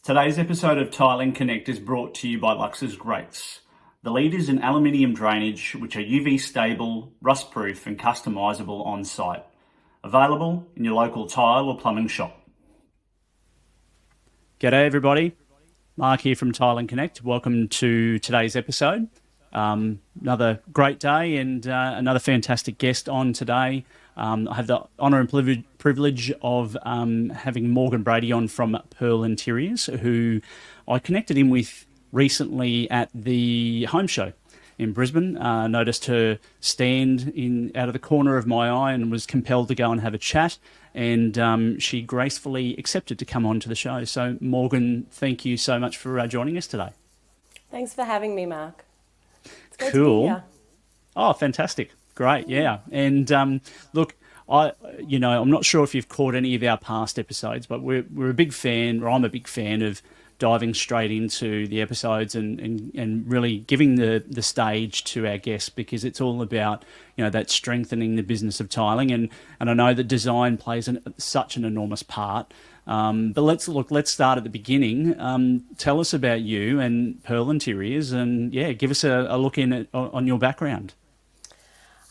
Today's episode of Tiling Connect is brought to you by Lux's Grates, the leaders in aluminium drainage, which are UV stable, rust proof and customisable on site. Available in your local tile or plumbing shop. G'day everybody, Mark here from Tiling Connect. Welcome to today's episode. Another great day and another fantastic guest on today. I have the honour and privilege of having Morgan Brady on from Pearl Interiors, who I connected in with recently at the home show in Brisbane. Noticed her stand out of the corner of my eye and was compelled to go and have a chat. And she gracefully accepted to come on to the show. So Morgan, thank you so much for joining us today. Thanks for having me, Mark. It's great Cool. to be here. Oh, fantastic. Great. Yeah. And look, I'm not sure if you've caught any of our past episodes, but we're a big fan, or I'm a big fan of diving straight into the episodes and really giving the stage to our guests, because it's all about, that strengthening the business of tiling. And I know that design plays such an enormous part. But let's start at the beginning. Tell us about you and Pearl Interiors, and give us a look on your background.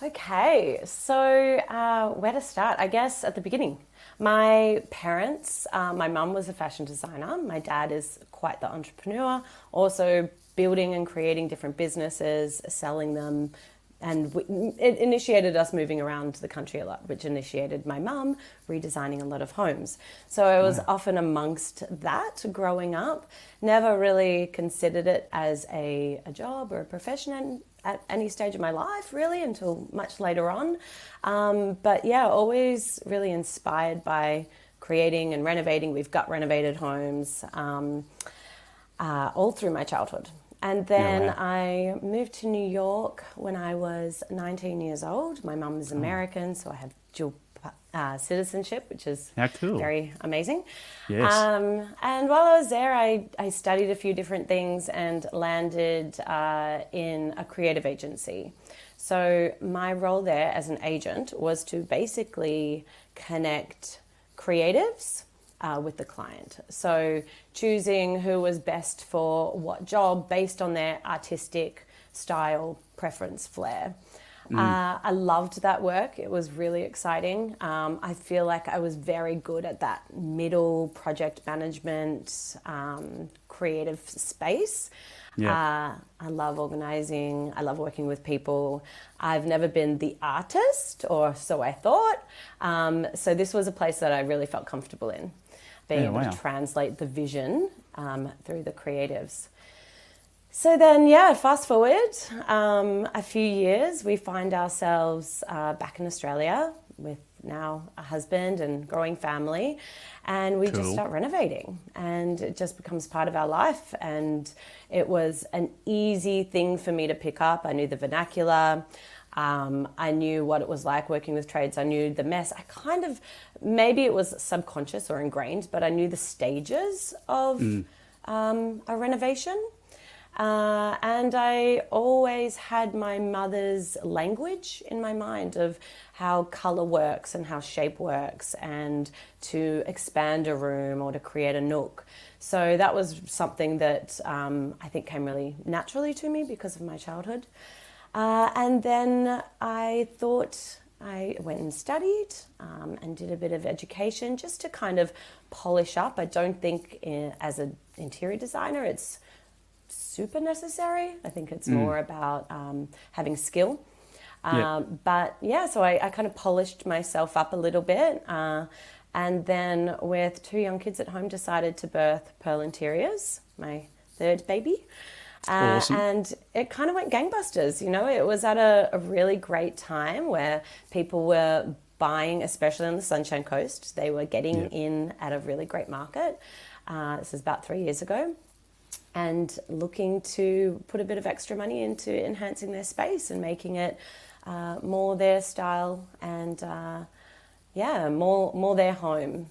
Okay, so where to start? I guess at the beginning. My parents, my mum was a fashion designer. My dad is quite the entrepreneur, also building and creating different businesses, selling them. And it initiated us moving around the country a lot, which initiated my mum redesigning a lot of homes. So I was often amongst that growing up, never really considered it as a job or a profession at any stage of my life, really, until much later on. But always really inspired by creating and renovating. We've gut renovated homes all through my childhood. And then I moved to New York when I was 19 years old. My mum is American, so I have dual citizenship, which is very amazing. Yes. And while I was there, I studied a few different things and landed in a creative agency. So my role there as an agent was to basically connect creatives with the client. So choosing who was best for what job based on their artistic style, preference, flair. I loved that work. It was really exciting. I feel like I was very good at that middle project management, creative space. I love organizing. I love working with people. I've never been the artist, or so I thought. So this was a place that I really felt comfortable in, being able to translate the vision through the creatives. So then, fast forward a few years, we find ourselves back in Australia with now a husband and growing family, and we just start renovating, and it just becomes part of our life. And it was an easy thing for me to pick up. I knew the vernacular. I knew what it was like working with trades. I knew the mess. Maybe it was subconscious or ingrained, but I knew the stages of a renovation. And I always had my mother's language in my mind of how color works and how shape works, and to expand a room or to create a nook. So that was something that I think came really naturally to me because of my childhood. And then I thought I went and studied and did a bit of education just to kind of polish up. I don't think as an interior designer it's super necessary. I think it's more about having skill. So I kind of polished myself up a little bit. And then with 2 young kids at home, decided to birth Pearl Interiors, my third baby. Awesome. And it kind of went gangbusters. It was at a really great time where people were buying, especially on the Sunshine Coast. They were getting in at a really great market. This is about 3 years ago. And looking to put a bit of extra money into enhancing their space and making it more their style and more their home.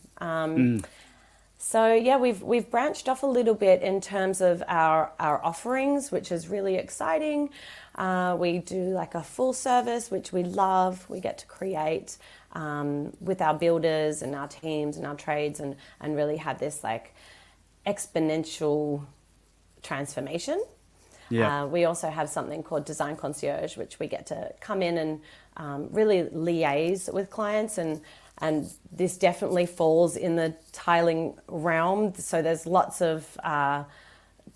So yeah, we've branched off a little bit in terms of our offerings, which is really exciting. We do like a full service, which we love. We get to create with our builders and our teams and our trades, and really have this like exponential transformation. Yeah. We also have something called Design Concierge, which we get to come in and really liaise with clients, and this definitely falls in the tiling realm. So there's lots of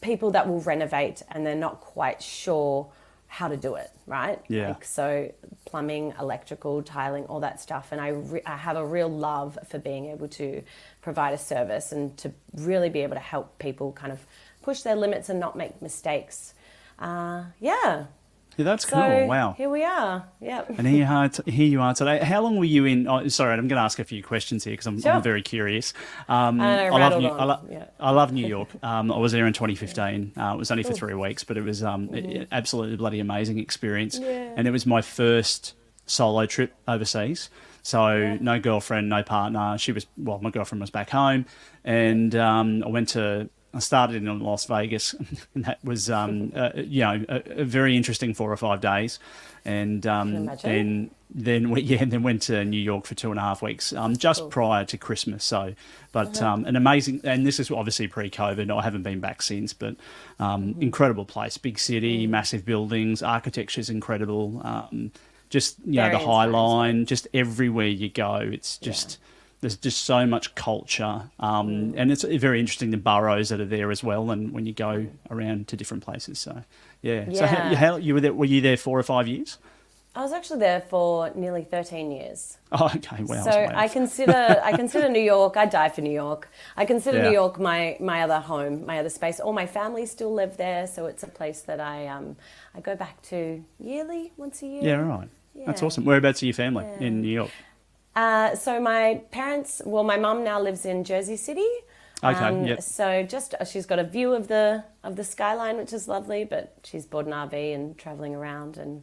people that will renovate and they're not quite sure how to do it, right? Yeah. Like, so plumbing, electrical, tiling, all that stuff. And I have a real love for being able to provide a service and to really be able to help people kind of push their limits and not make mistakes. Yeah, that's So cool. Wow. here we are. Yep. And here you are today. How long were you in? Oh, sorry, I'm going to ask a few questions here because I'm very curious. I love New York. I was there in 2015. It was only for 3 weeks, but it was absolutely bloody amazing experience. Yeah. And it was my first solo trip overseas. So no girlfriend, no partner. My girlfriend was back home, and I started in Las Vegas, and that was, a very interesting 4 or 5 days, and then went to New York for 2.5 weeks, just prior to Christmas. So, but an amazing, and this is obviously pre-COVID. I haven't been back since, but incredible place, big city, massive buildings, architecture's incredible. Just the High Line, just everywhere you go, it's just. Yeah. There's just so much culture, and it's very interesting the boroughs that are there as well. And when you go around to different places, so yeah. So how you were there? Were you there 4 or 5 years? I was actually there for nearly 13 years. Oh, okay. Wow. So I consider New York. I die for New York. I consider New York my other home, my other space. All my family still live there, so it's a place that I go back to yearly, once a year. Yeah, right. Yeah. That's awesome. Whereabouts are your family in New York? So my parents, my mum now lives in Jersey City. Okay. Yep. So she's got a view of the skyline, which is lovely, but she's bought an RV and traveling around, and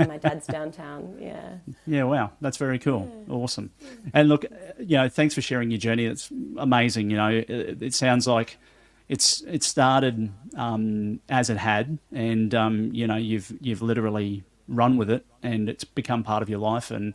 my dad's downtown. Yeah. Yeah. Wow, that's very cool. Yeah. Awesome. And look, thanks for sharing your journey. It's amazing. It sounds like it started as it had, and you've literally run with it, and it's become part of your life, and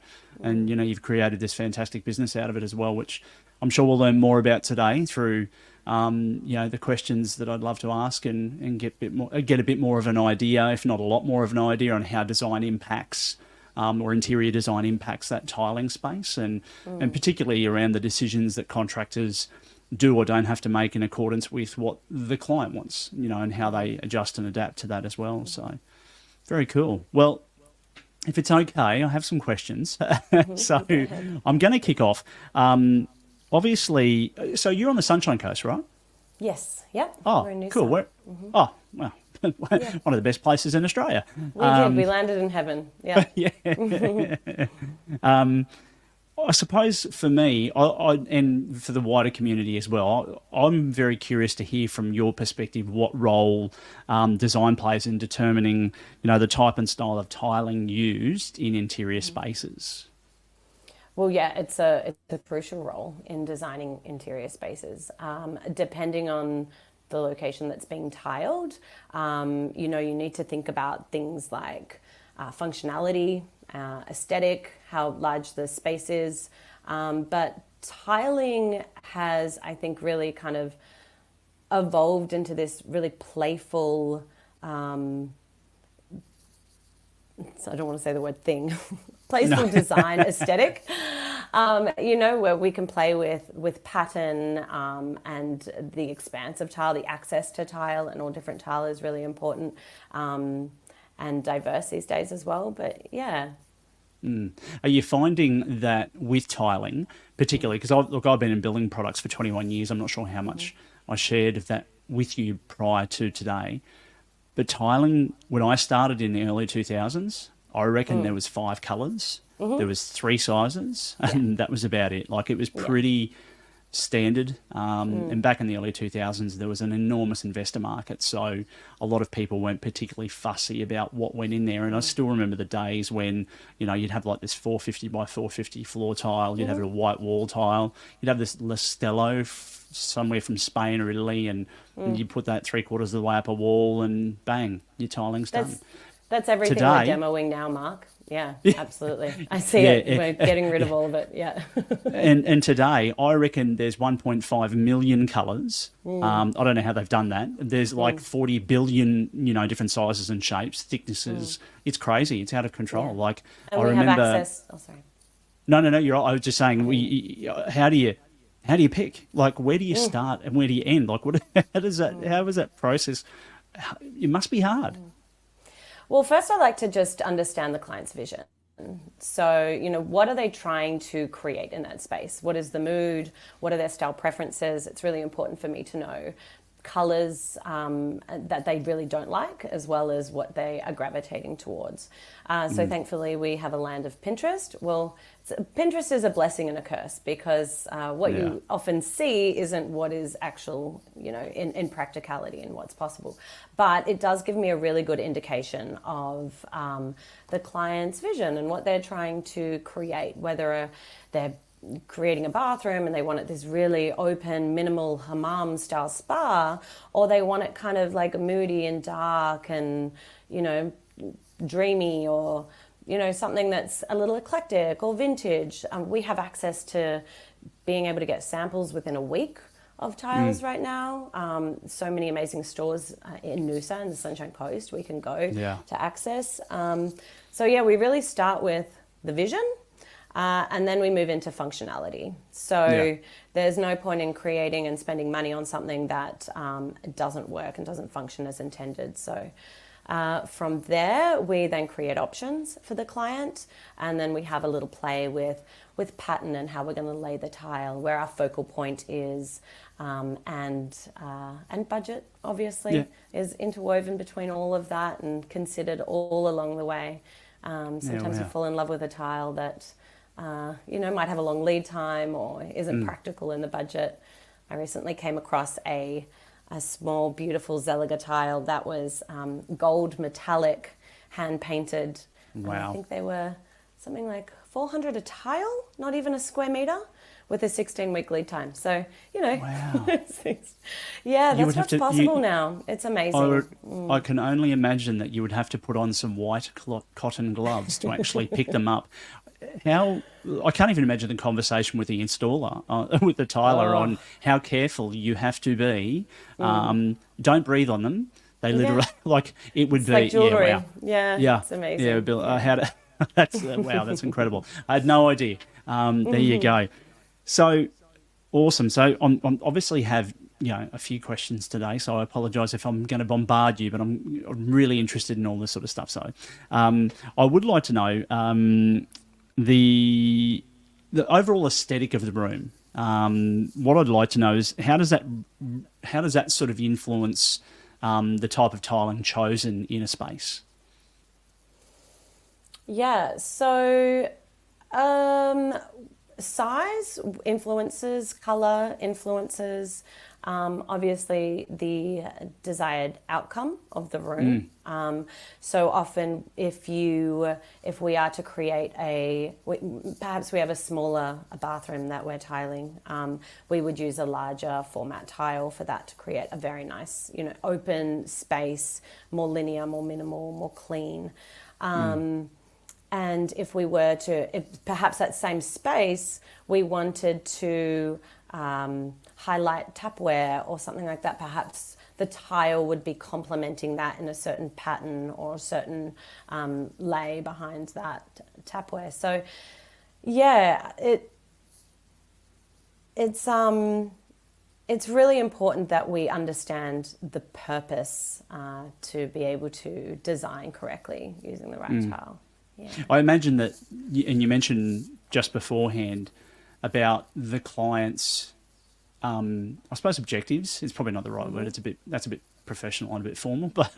you've created this fantastic business out of it as well, which I'm sure we'll learn more about today through the questions that I'd love to ask, and get a bit more of an idea, if not a lot more of an idea, on how design impacts or interior design impacts that tiling space, and particularly around the decisions that contractors do or don't have to make in accordance with what the client wants, and how they adjust and adapt to that as well. So very cool. Well, if it's okay, I have some questions. So I'm going to kick off. Obviously, so you're on the Sunshine Coast, right? Yes. Yep. Oh, we're in cool. Oh, well, one of the best places in Australia. We did. We landed in heaven. Yeah. I suppose for me, and for the wider community as well, I'm very curious to hear from your perspective what role design plays in determining, the type and style of tiling used in interior spaces. Well, yeah, it's a crucial role in designing interior spaces. Depending on the location that's being tiled, you need to think about things like functionality, aesthetic, how large the space is. But tiling has, I think, really kind of evolved into this really playful, so I don't want to say the word thing, playful design aesthetic, where we can play with pattern and the expanse of tile, the access to tile, and all different tile is really important. And diverse these days as well, but yeah. Are you finding that with tiling, particularly, because I've been in building products for 21 years, I'm not sure how much I shared of that with you prior to today, but tiling, when I started in the early 2000s, I reckon there was 5 colours, there was 3 sizes, and that was about it. Like, it was pretty standard. And back in the early 2000s, there was an enormous investor market. So a lot of people weren't particularly fussy about what went in there. And I still remember the days when, you'd have like this 450 by 450 floor tile, you'd have a white wall tile, you'd have this Lestello somewhere from Spain or Italy, and you put that 3/4 of the way up a wall and bang, your tiling's done. That's everything Today, we're demoing now, Mark. Yeah, absolutely. I see it. We're getting rid of all of it. Yeah. and today, I reckon there's 1.5 million colours. I don't know how they've done that. There's like 40 billion, different sizes and shapes, thicknesses. It's crazy. It's out of control. Yeah. Like And I we remember. have access. Oh, sorry. No, you're right. I was just saying, how do you pick? Like, where do you start and where do you end? Like, how is that process? It must be hard. Well, first I'd like to just understand the client's vision. So, what are they trying to create in that space? What is the mood? What are their style preferences? It's really important for me to know colors that they really don't like, as well as what they are gravitating towards. So thankfully we have a land of Pinterest. Well, Pinterest is a blessing and a curse, because what you often see isn't what is actual, in practicality and what's possible. But it does give me a really good indication of the client's vision and what they're trying to create, whether they're creating a bathroom and they want it this really open, minimal hammam style spa, or they want it kind of like moody and dark and, dreamy, or, something that's a little eclectic or vintage. We have access to being able to get samples within a week of tiles right now. So many amazing stores in Noosa and the Sunshine Coast we can go to access. We really start with the vision. And then we move into functionality. So there's no point in creating and spending money on something that doesn't work and doesn't function as intended. So from there, we then create options for the client, and then we have a little play with pattern and how we're going to lay the tile, where our focal point is, and budget obviously is interwoven between all of that and considered all along the way. Sometimes you fall in love with a tile that might have a long lead time or isn't practical in the budget. I recently came across a small, beautiful Zeliger tile that was gold metallic, hand painted. Wow. I think they were something like $400 a tile, not even a square meter, with a 16-week lead time. So, Wow. that's what's possible now. It's amazing. I can only imagine that you would have to put on some white cotton gloves to actually pick them up. I can't even imagine the conversation with the installer, with the tiler, on how careful you have to be. Don't breathe on them. They literally, it would it's be, like jewelry. Yeah, it's amazing. Yeah, Bill, that's wow, that's incredible. I had no idea. There you go. So awesome. So I obviously have a few questions today, so I apologise if I'm going to bombard you, but I'm really interested in all this sort of stuff. So I would like to know the overall aesthetic of the room. What I'd like to know is how does that sort of influence the type of tiling chosen in a space? Yeah, so size influences, color influences, obviously the desired outcome of the room. So often if we are to create perhaps we have a smaller bathroom that we're tiling, we would use a larger format tile for that to create a very nice, open space, more linear, more minimal, more clean. And if we were to, perhaps that same space, we wanted to highlight tapware or something like that, perhaps the tile would be complementing that in a certain pattern or a certain lay behind that tapware. So, yeah, it's really important that we understand the purpose to be able to design correctly using the right tile. Yeah. I imagine that, and you mentioned just beforehand about the client's, I suppose objectives is probably not the right word. That's a bit professional and a bit formal, but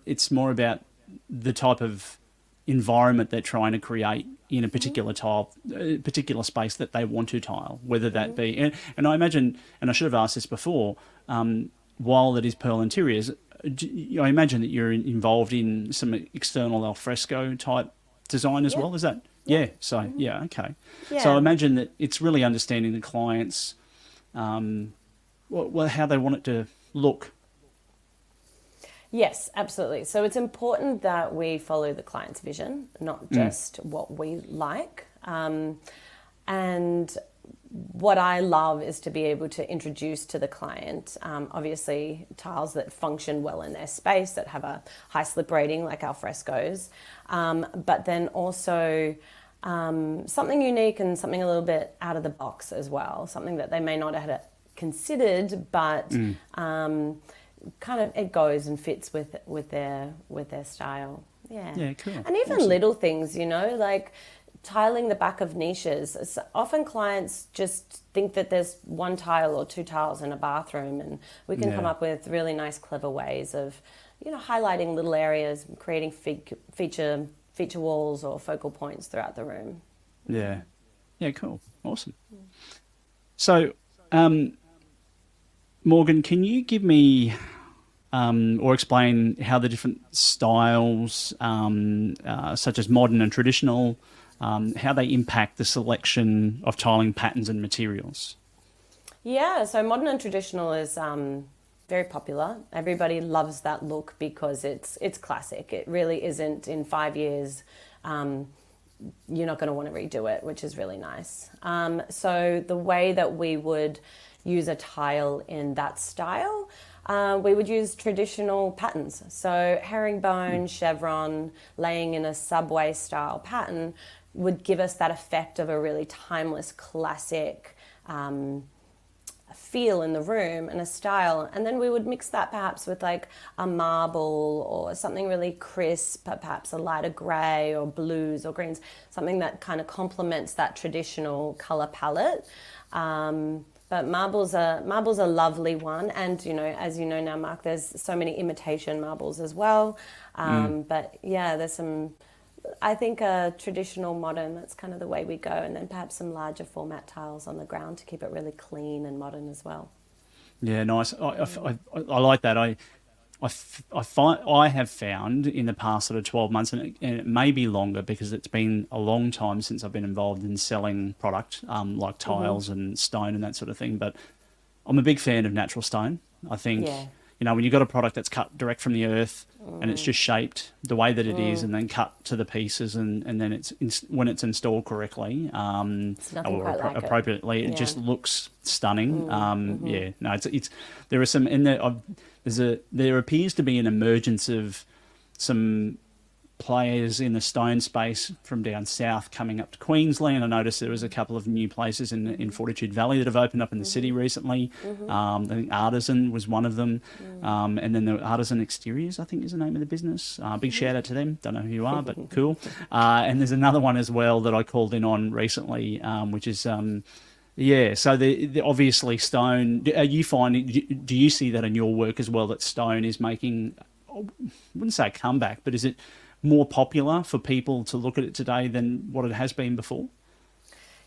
it's more about the type of environment they're trying to create in a particular particular space that they want to tile, whether that be, and I imagine, and I should have asked this before, while it is Pearl Interiors, I imagine that you're involved in some external alfresco type design as well. Is that? Yeah. So yeah, okay. Yeah. So I imagine that it's really understanding the clients, how they want it to look. Yes, absolutely. So it's important that we follow the client's vision, not just what we like. And what I love is to be able to introduce to the client, obviously, tiles that function well in their space, that have a high slip rating like al frescoes, but then also something unique and something a little bit out of the box as well, something that they may not have considered, but kind of it goes and fits with their style. Yeah, cool. And even Awesome. little things, like tiling the back of niches. Often clients just think that there's one tile or two tiles in a bathroom, and we can come up with really nice, clever ways of, highlighting little areas, creating feature walls or focal points throughout the room. Yeah. Yeah, cool. Awesome. So, Morgan, can you give me or explain how the different styles, such as modern and traditional, how they impact the selection of tiling patterns and materials? Yeah, so modern and traditional is very popular. Everybody loves that look because it's classic. It really isn't in 5 years. You're not going to want to redo it, which is really nice. So the way that we would use a tile in that style, we would use traditional patterns. So herringbone, chevron, laying in a subway style pattern would give us that effect of a really timeless, classic feel in the room and a style. And then we would mix that perhaps with like a marble or something really crisp, perhaps a lighter grey or blues or greens, something that kind of complements that traditional colour palette. But marble's a lovely one, and as you know now, Mark, there's so many imitation marbles as well. But yeah, there's some. I think a traditional modern, that's kind of the way we go, and then perhaps some larger format tiles on the ground to keep it really clean and modern as well. Yeah, nice. I like that. I have found in the past sort of 12 months, and it may be longer because it's been a long time since I've been involved in selling product, like tiles and stone and that sort of thing. But I'm a big fan of natural stone. I think, when you've got a product that's cut direct from the earth and it's just shaped the way that it is and then cut to the pieces and then when it's installed correctly or appropriately, it just looks stunning. Yeah, no, it's there are some in there. There appears to be an emergence of some players in the stone space from down south coming up to Queensland. I noticed there was a couple of new places in Fortitude Valley that have opened up in the city recently. I think Artisan was one of them. And then the Artisan Exteriors, I think is the name of the business. Big shout out to them. Don't know who you are, but cool. And there's another one as well that I called in on recently, which is... yeah, so the obviously stone. Are you finding? Do you see that in your work as well? That stone is making, I wouldn't say a comeback, but is it more popular for people to look at it today than what it has been before?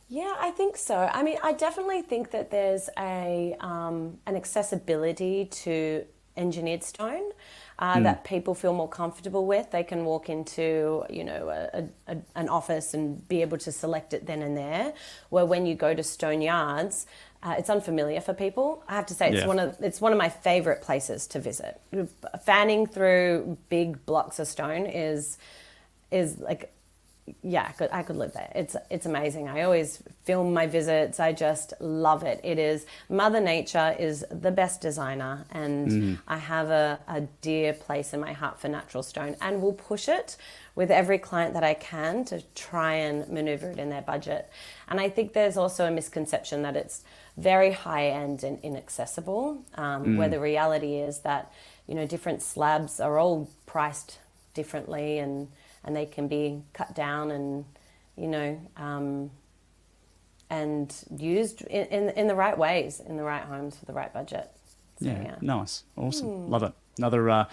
Yeah, I think so. I mean, I definitely think that there's an accessibility to engineered stone that people feel more comfortable with. They can walk into, an office and be able to select it then and there. Where when you go to stone yards, it's unfamiliar for people. I have to say, it's one of my favourite places to visit. Fanning through big blocks of stone is like, yeah, I could live there. It's amazing. I always film my visits. I just love it. It is, Mother Nature is the best designer, and I have a dear place in my heart for natural stone, and will push it with every client that I can to try and maneuver it in their budget. And I think there's also a misconception that it's very high end and inaccessible, where the reality is that, different slabs are all priced differently, and they can be cut down and, and used in the right ways, in the right homes for the right budget. So, yeah, nice. Awesome. Love it. Another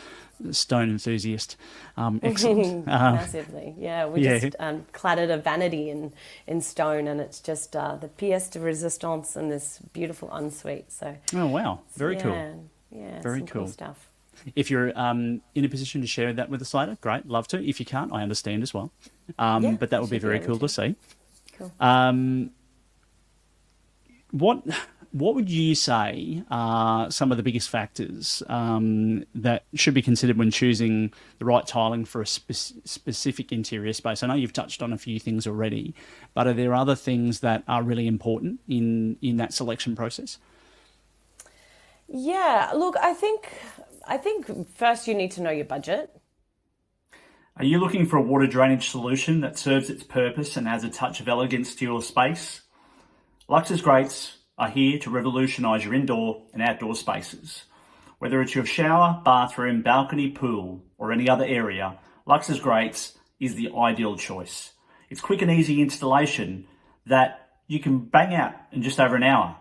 stone enthusiast. Excellent. Massively, yeah. We Yeah. just cladded a vanity in stone, and it's just the pièce de résistance in this beautiful ensuite. So, Oh, wow. Very cool. yeah, yeah, Very some cool cool. stuff. If you're in a position to share that with us later, great, love to. If you can't, I understand as well. Yeah, But that would be should be very able cool to to. see. Cool. What what would you say are some of the biggest factors that should be considered when choosing the right tiling for a specific interior space? I know you've touched on a few things already, but are there other things that are really important in that selection process? Yeah, look, I think first you need to know your budget. Are you looking for a water drainage solution that serves its purpose and adds a touch of elegance to your space? Lux's Grates are here to revolutionise your indoor and outdoor spaces. Whether it's your shower, bathroom, balcony, pool, or any other area, Lux's Grates is the ideal choice. It's quick and easy installation that you can bang out in just over an hour.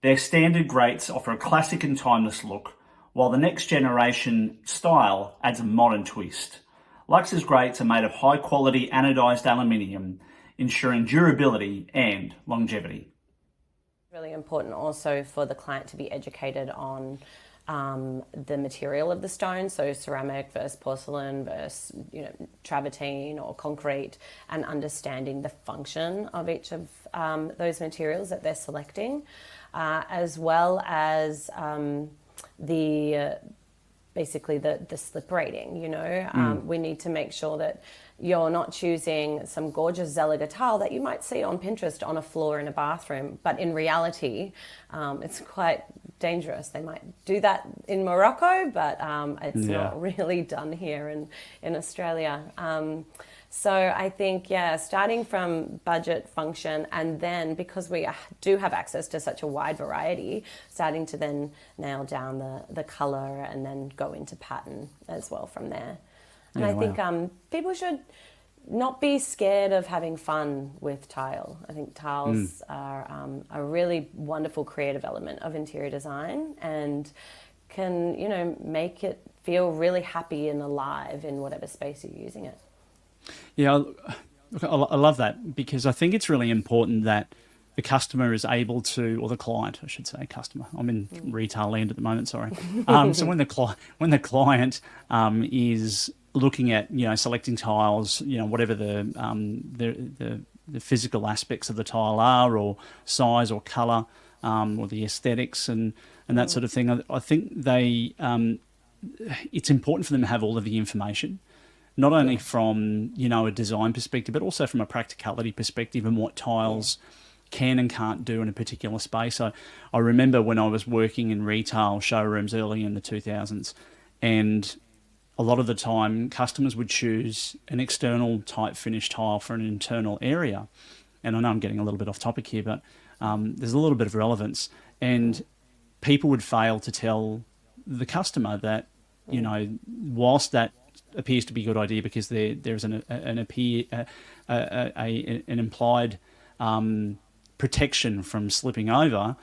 Their standard grates offer a classic and timeless look, while the next generation style adds a modern twist. Lux's grates are made of high quality anodised aluminium, ensuring durability and longevity. Really important also for the client to be educated on the material of the stone, so ceramic versus porcelain versus travertine or concrete, and understanding the function of each of those materials that they're selecting, as well as the basically the slip rating. We need to make sure that you're not choosing some gorgeous Zeliger tile that you might see on Pinterest on a floor in a bathroom, but in reality it's quite dangerous. They might do that in Morocco, but it's not really done here in Australia. So I think, starting from budget, function, and then because we do have access to such a wide variety, starting to then nail down the colour and then go into pattern as well from there. And I think people should not be scared of having fun with tile. I think tiles are a really wonderful creative element of interior design and can, make it feel really happy and alive in whatever space you're using it. Yeah, look, I love that because I think it's really important that the customer is able to, or the client, I should say, customer. I'm in retail land at the moment. Sorry. So when the client is looking at selecting tiles, whatever the physical aspects of the tile are, or size or colour, or the aesthetics and that sort of thing, I think it's important for them to have all of the information. Not only from a design perspective, but also from a practicality perspective and what tiles can and can't do in a particular space. I remember when I was working in retail showrooms early in the 2000s, and a lot of the time customers would choose an external type finish tile for an internal area. And I know I'm getting a little bit off topic here, but there's a little bit of relevance. And people would fail to tell the customer that, whilst that appears to be a good idea because there's an implied protection from slipping over,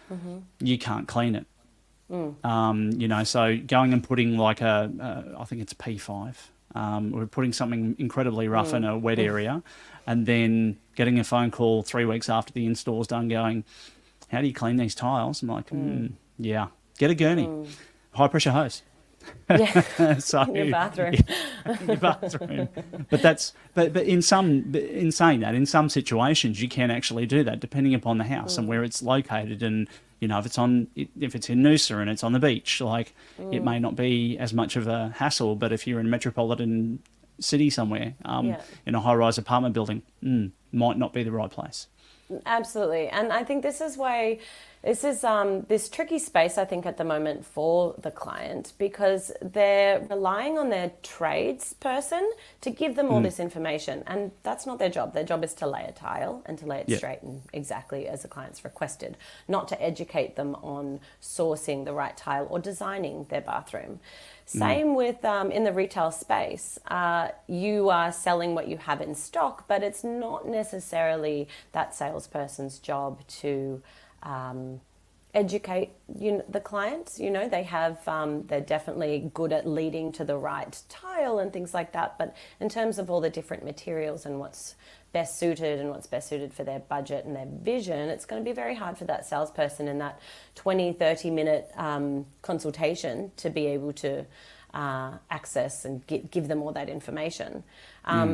you can't clean it. So going and putting like I think it's P5, or putting something incredibly rough in a wet area, and then getting a phone call 3 weeks after the install's done going, how do you clean these tiles? I'm like, get a gurney, high pressure hose. Yeah, So in your bathroom. in your bathroom. But in saying that, in some situations you can actually do that depending upon the house and where it's located, and if it's in Noosa and it's on the beach, like it may not be as much of a hassle. But if you're in a metropolitan city somewhere, in a high-rise apartment building, might not be the right place. Absolutely. And I think this is why this is this tricky space, I think, at the moment for the client, because they're relying on their tradesperson to give them all this information. And that's not their job. Their job is to lay a tile and to lay it straight and exactly as the client's requested, not to educate them on sourcing the right tile or designing their bathroom. Same with in the retail space. You are selling what you have in stock, but it's not necessarily that salesperson's job to educate the clients. They have they're definitely good at leading to the right tile and things like that. But in terms of all the different materials and what's best suited for their budget and their vision, it's going to be very hard for that salesperson in that 20-30 minute consultation to be able to access and give them all that information.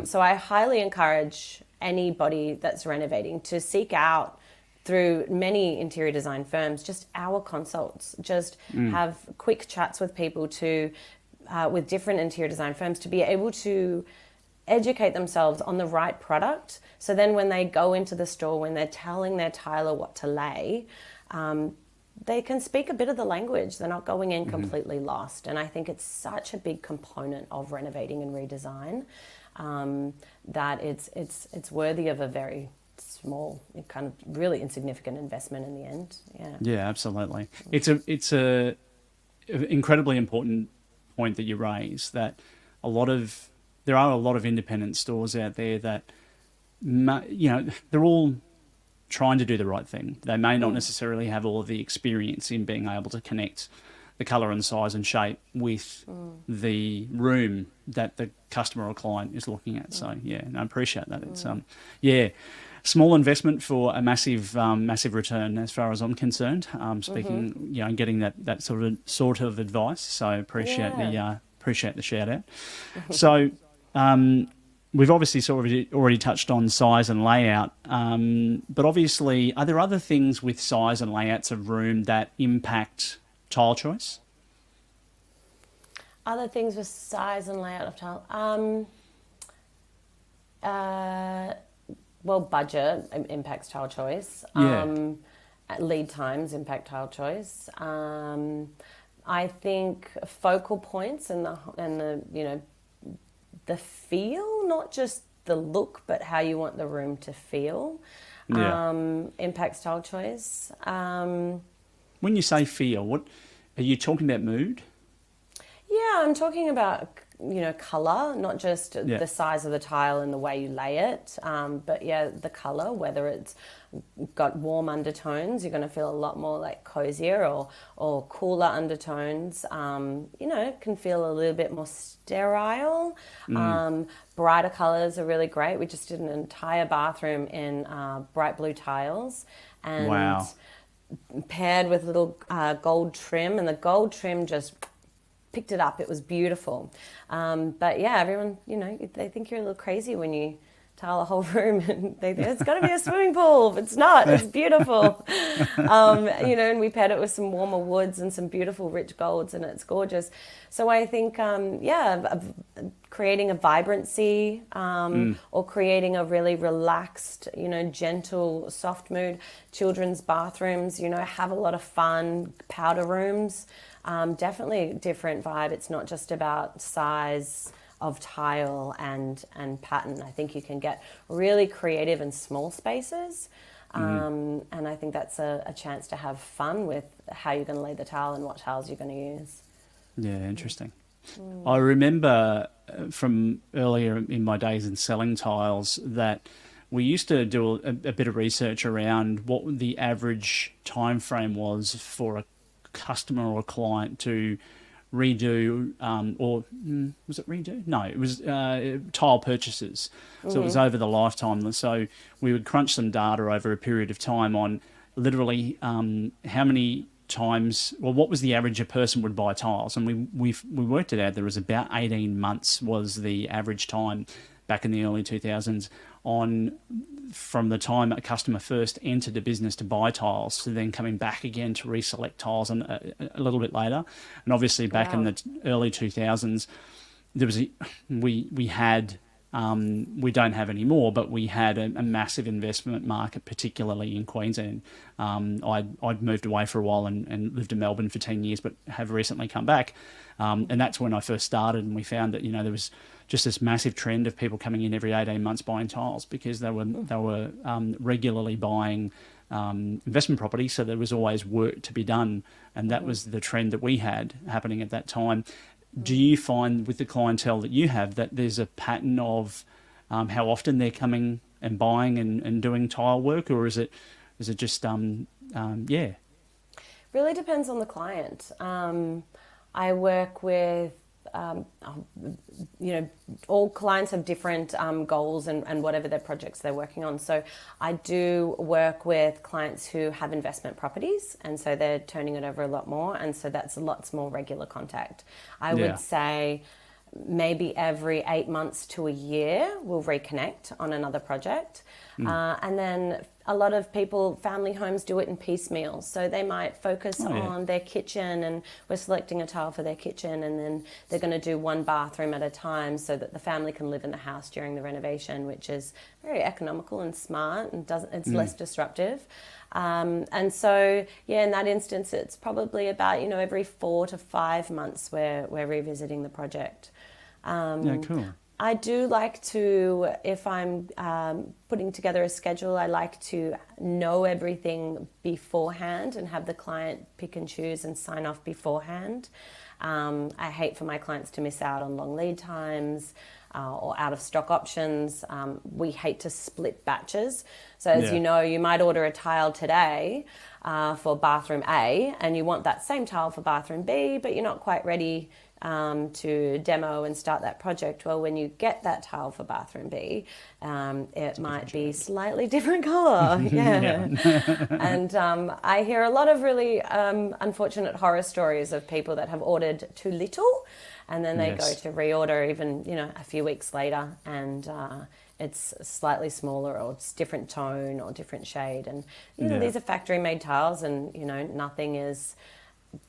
So I highly encourage anybody that's renovating to seek out, through many interior design firms, just our consults. Just have quick chats with people with different interior design firms to be able to educate themselves on the right product. So then when they go into the store, when they're telling their tiler what to lay, they can speak a bit of the language. They're not going in completely lost. And I think it's such a big component of renovating and redesign that it's worthy of a very small, kind of really insignificant investment in the end. Yeah, absolutely. It's a incredibly important point that you raise, that there are a lot of independent stores out there that they're all trying to do the right thing. They may not necessarily have all of the experience in being able to connect the colour and size and shape with the room that the customer or client is looking at. So I appreciate that. It's small investment for a massive return as far as I'm concerned. Speaking, getting that sort of advice. So I appreciate the shout out. So we've obviously already touched on size and layout, but obviously, are there other things with size and layouts of room that impact tile choice? Other things with size and layout of tile. Well, budget impacts tile choice. Lead times impact tile choice. I think focal points and the feel, not just the look, but how you want the room to feel, impacts tile choice. When you say feel, what are you talking about? Mood? Yeah, I'm talking about colour, not just the size of the tile and the way you lay it, but the colour, whether it's got warm undertones, you're going to feel a lot more like cozier, or cooler undertones, can feel a little bit more sterile. Brighter colours are really great. We just did an entire bathroom in bright blue tiles, and paired with little gold trim, and the gold trim just picked it up. It was beautiful. But everyone, they think you're a little crazy when you tile a whole room and they think it's got to be a swimming pool. It's not. It's beautiful. And we paired it with some warmer woods and some beautiful rich golds, and it's gorgeous. So I think, creating a vibrancy or creating a really relaxed, gentle, soft mood. Children's bathrooms, have a lot of fun. Powder rooms. Definitely a different vibe. It's not just about size of tile and pattern. I think you can get really creative in small spaces. And I think that's a chance to have fun with how you're going to lay the tile and what tiles you're going to use. Yeah, interesting. I remember from earlier in my days in selling tiles that we used to do a bit of research around what the average time frame was for a customer or client to redo, or was it redo? No, it was tile purchases. So it was over the lifetime. So we would crunch some data over a period of time on literally how many times, well, what was the average a person would buy tiles, and we worked it out. There was about 18 months was the average time back in the early 2000s from the time a customer first entered the business to buy tiles to then coming back again to reselect tiles and a little bit later. And obviously back in the early 2000s, there was we had we don't have any more, but we had a massive investment market, particularly in Queensland. I'd moved away for a while and lived in Melbourne for 10 years, but have recently come back. And that's when I first started, and we found that, there was just this massive trend of people coming in every 18 months buying tiles because they were regularly buying investment property, so there was always work to be done, and that was the trend that we had happening at that time. Do you find with the clientele that you have that there's a pattern of how often they're coming and buying and doing tile work, or is it just Really depends on the client. I work with, all clients have different goals and whatever their projects they're working on. So I do work with clients who have investment properties, and so they're turning it over a lot more, and so that's lots more regular contact. I would say maybe every 8 months to a year we'll reconnect on another project. And then a lot of people, family homes, do it in piecemeal. So they might focus on their kitchen, and we're selecting a tile for their kitchen, and then they're going to do one bathroom at a time so that the family can live in the house during the renovation, which is very economical and smart, and it's less disruptive. And so, in that instance, it's probably about, every 4 to 5 months we're revisiting the project. Cool. I do like to, if I'm putting together a schedule, I like to know everything beforehand and have the client pick and choose and sign off beforehand. I hate for my clients to miss out on long lead times or out of stock options. We hate to split batches. So as you know, you might order a tile today for bathroom A, and you want that same tile for bathroom B, but you're not quite ready to demo and start that project. Well, when you get that tile for bathroom B, it might be slightly different color. And I hear a lot of really unfortunate horror stories of people that have ordered too little, and then they go to reorder even, a few weeks later, and it's slightly smaller, or it's different tone or different shade. And these are factory made tiles, and nothing is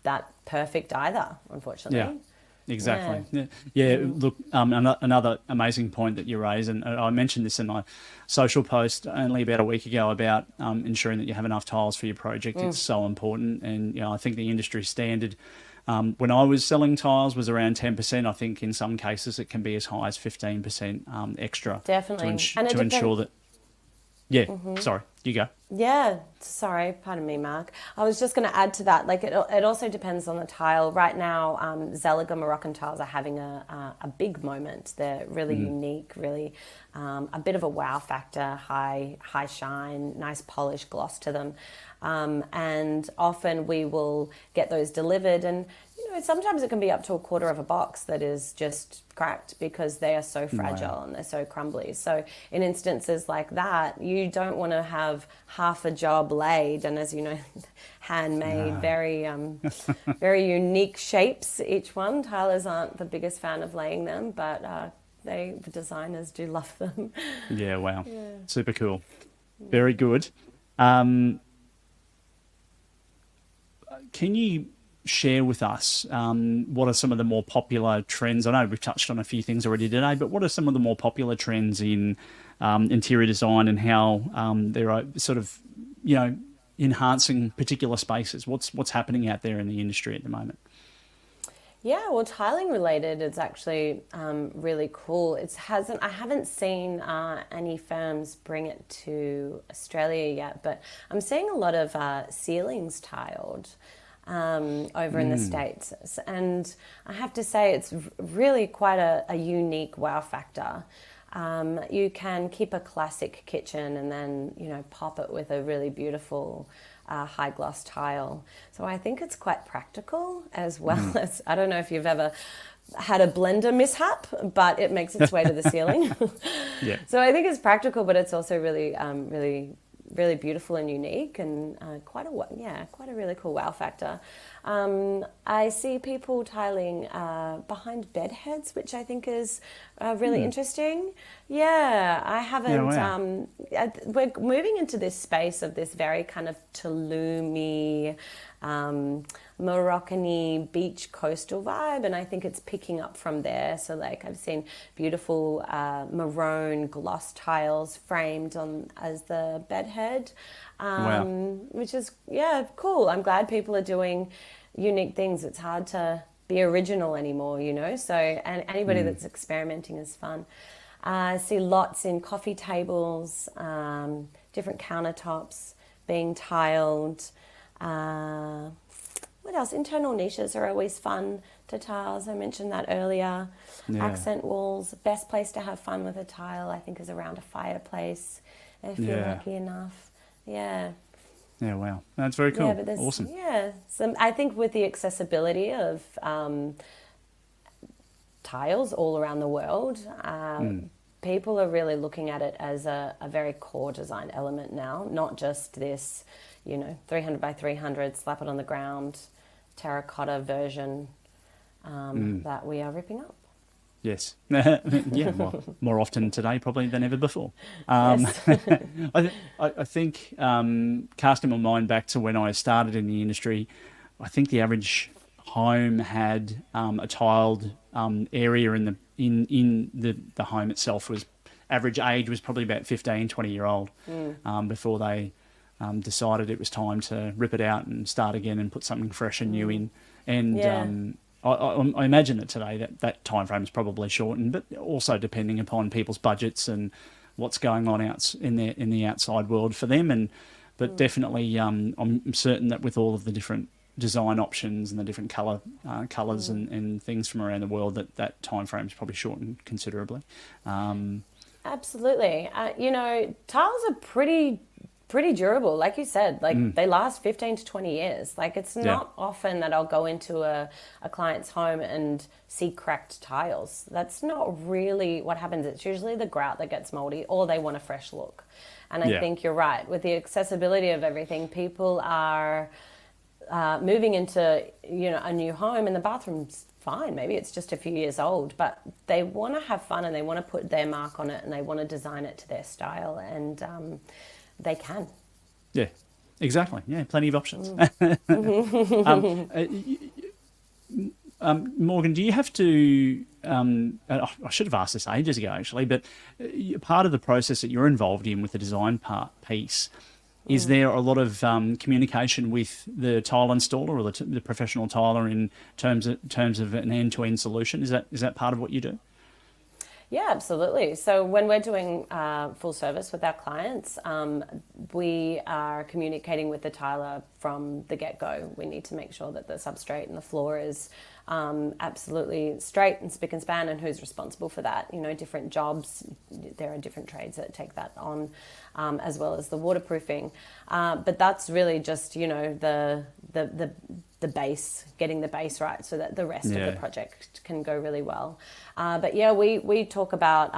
that perfect either, unfortunately. Exactly. Look, another amazing point that you raise, and I mentioned this in my social post only about a week ago about ensuring that you have enough tiles for your project. It's so important, and I think the industry standard when I was selling tiles was around 10%. I think in some cases it can be as high as 15% extra. Definitely, to ensure that. Sorry, you go. Sorry, pardon me, Mark. I was just going to add to that, like it also depends on the tile. Right now, Zeliga Moroccan tiles are having a big moment. They're really unique, really a bit of a wow factor, high shine, nice polish gloss to them. And often we will get those delivered, and sometimes it can be up to a quarter of a box that is just cracked because they are so fragile and they're so crumbly. So in instances like that, you don't want to have half a job laid, and as you know, handmade, very very unique shapes, each one. Tilers aren't the biggest fan of laying them, but the designers do love them. Super cool. Very good. Can you share with us what are some of the more popular trends? I know we've touched on a few things already today, but what are some of the more popular trends in interior design, and how they're sort of, enhancing particular spaces? What's happening out there in the industry at the moment? Well, tiling related is actually really cool. I haven't seen any firms bring it to Australia yet, but I'm seeing a lot of ceilings tiled over in the States. And I have to say, it's really quite a unique wow factor. You can keep a classic kitchen and then, pop it with a really beautiful high gloss tile. So I think it's quite practical, as well as, I don't know if you've ever had a blender mishap, but it makes its way to the ceiling. So I think it's practical, but it's also really, really beautiful and unique, and quite a really cool wow factor. I see people tiling behind bed heads, which I think is really interesting. I haven't. We're moving into this space of this very kind of Tulum-y, Moroccan-y beach coastal vibe, and I think it's picking up from there. So like I've seen beautiful maroon gloss tiles framed on as the bed head, which is cool. I'm glad people are doing unique things. It's hard to be original anymore, so, and anybody that's experimenting is fun. I see lots in coffee tables, different countertops being tiled. What else? Internal niches are always fun to tiles. I mentioned that earlier. Accent walls. Best place to have fun with a tile, I think, is around a fireplace, if you're lucky enough. Yeah, wow. That's very cool. Yeah, but there's Awesome. I think with the accessibility of tiles all around the world, people are really looking at it as a very core design element now, not just this, 300 by 300, slap it on the ground, terracotta version that we are ripping up. Yes. Yeah, well, more often today probably than ever before. Yes. I think casting my mind back to when I started in the industry, I think the average home had a tiled area in the home itself. Was average age was probably about 15, 20-year old before they decided it was time to rip it out and start again and put something fresh and new in. And Yeah. I imagine that today that time frame is probably shortened, but also depending upon people's budgets and what's going on in the outside world for them. But definitely, I'm certain that with all of the different design options and the different colours and things from around the world, that time frame is probably shortened considerably. Absolutely. Tiles are pretty durable, like you said. Like they last 15 to 20 years. Like it's not often that I'll go into a client's home and see cracked tiles. That's not really what happens. It's usually the grout that gets moldy, or they want a fresh look. And I think you're right. With the accessibility of everything, people are moving into a new home, and the bathroom's fine. Maybe it's just a few years old, but they want to have fun and they want to put their mark on it and they want to design it to their style, and they can. Yeah, exactly. Yeah, plenty of options. Morgan, do you have to? I should have asked this ages ago, actually, but part of the process that you're involved in with the design piece. Is there a lot of communication with the tile installer or the professional tiler in terms of an end-to-end solution? Is that part of what you do? Yeah, absolutely. So when we're doing full service with our clients, we are communicating with the tiler from the get-go. We need to make sure that the substrate and the floor is absolutely straight and spick and span, and who's responsible for that. Different jobs, there are different trades that take that on, as well as the waterproofing. But that's really just, the base, getting the base right so that the rest of the project can go really well. But yeah, we talk about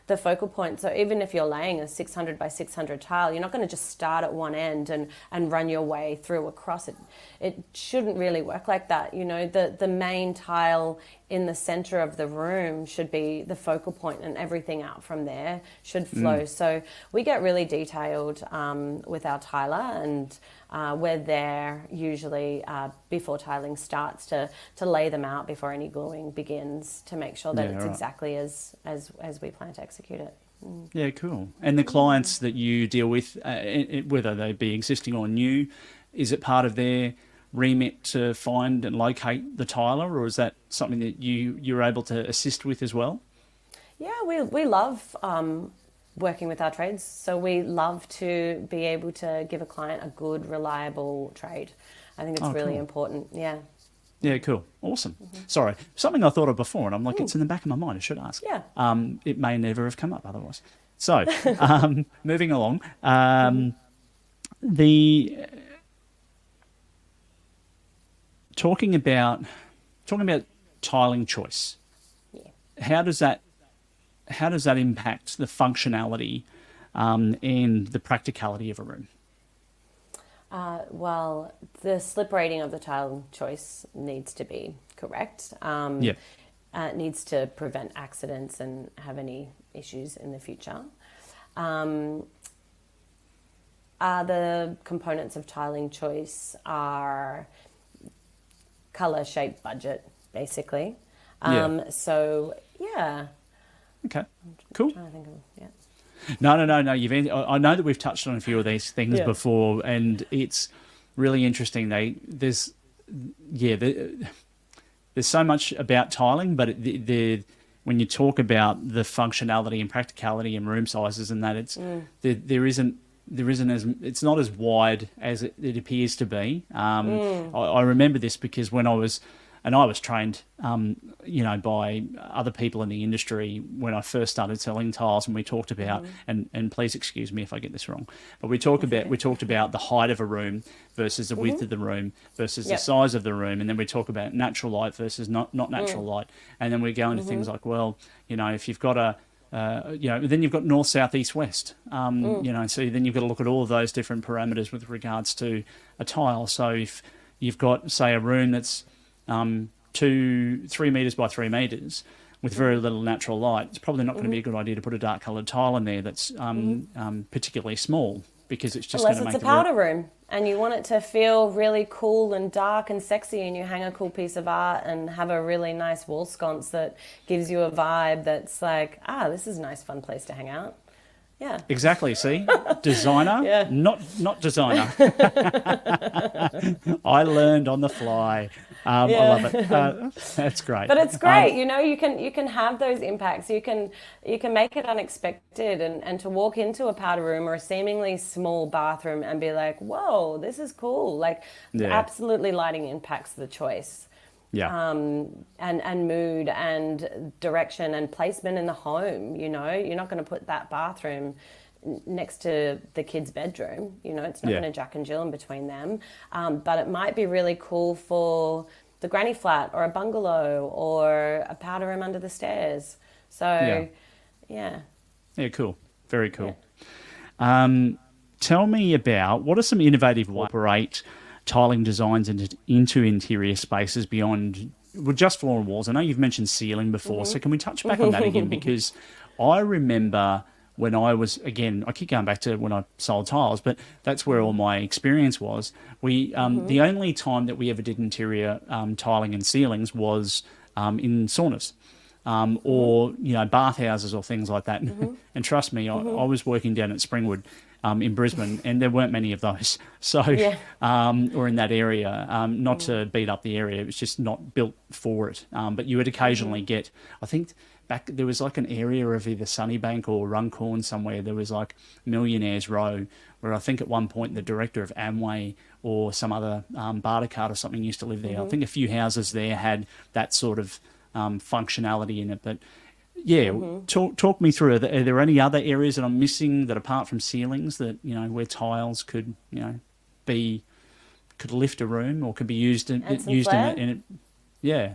the focal point. So even if you're laying a 600 by 600 tile, you're not going to just start at one end and run your way through across it. It shouldn't really work like that. The main tile in the center of the room should be the focal point, and everything out from there should flow. So we get really detailed with our tiler, and we're there usually before tiling starts to lay them out before any gluing begins, to make sure that it's exactly as we plan to execute it. Yeah, cool. And the clients that you deal with, whether they be existing or new, is it part of their remit to find and locate the tiler, or is that something that you're able to assist with as well? Yeah, we love working with our trades. So we love to be able to give a client a good, reliable trade. I think it's really important. Yeah. Yeah, cool. Awesome. Sorry, something I thought of before, and I'm like, it's in the back of my mind. I should ask. Yeah. It may never have come up otherwise. So, moving along, talking about tiling choice. Yeah. How does that impact the functionality and the practicality of a room? Well, the slip rating of the tile choice needs to be correct. It needs to prevent accidents and have any issues in the future. The components of tiling choice are color, shape, budget, basically. So, yeah. Okay, cool. I'm trying to think of, yeah. No. I know that we've touched on a few of these things before, and it's really interesting. There's so much about tiling, but when you talk about the functionality and practicality and room sizes and that, it's not as wide as it appears to be. I remember this because when I was and I was trained, by other people in the industry when I first started selling tiles, and we talked about, and please excuse me if I get this wrong, but we talked about the height of a room versus the width of the room versus the size of the room, and then we talk about natural light versus not natural light, and then we go into things like, well, if you've got then you've got north, south, east, west. So then you've got to look at all of those different parameters with regards to a tile. So if you've got, say, a room that's 3 meters by 3 meters with very little natural light, it's probably not going to be a good idea to put a dark coloured tile in there that's particularly small, because it's just going to make it's a powder room and you want it to feel really cool and dark and sexy, and you hang a cool piece of art and have a really nice wall sconce that gives you a vibe that's like, this is a nice fun place to hang out. Yeah. Exactly. See, designer, not designer. I learned on the fly. I love it. That's great. But it's great. You can have those impacts. You can make it unexpected, and to walk into a powder room or a seemingly small bathroom and be like, whoa, this is cool. Like, absolutely lighting impacts the choice. Yeah. And mood and direction and placement in the home. You're not going to put that bathroom next to the kid's bedroom. It's not going to Jack and Jill in between them. But it might be really cool for the granny flat or a bungalow or a powder room under the stairs. So, yeah. Yeah, cool. Very cool. Yeah. Tell me about, what are some innovative ways to incorporate tiling designs into interior spaces beyond just floor and walls? I know you've mentioned ceiling before, so can we touch back on that again? Because I remember when I was, again, I keep going back to when I sold tiles, but that's where all my experience was. The only time that we ever did interior tiling and ceilings was in saunas. Or bathhouses or things like that. And trust me, I was working down at Springwood in Brisbane, and there weren't many of those. So, or in that area, not to beat up the area, it was just not built for it. But you would occasionally get, I think there was like an area of either Sunnybank or Runcorn somewhere. There was like Millionaires Row, where I think at one point the director of Amway or some other Bartercard or something used to live there. I think a few houses there had that sort of functionality in it. But talk me through. Are there any other areas that I'm missing that, apart from ceilings, that where tiles could could lift a room or could be used in it? Yeah.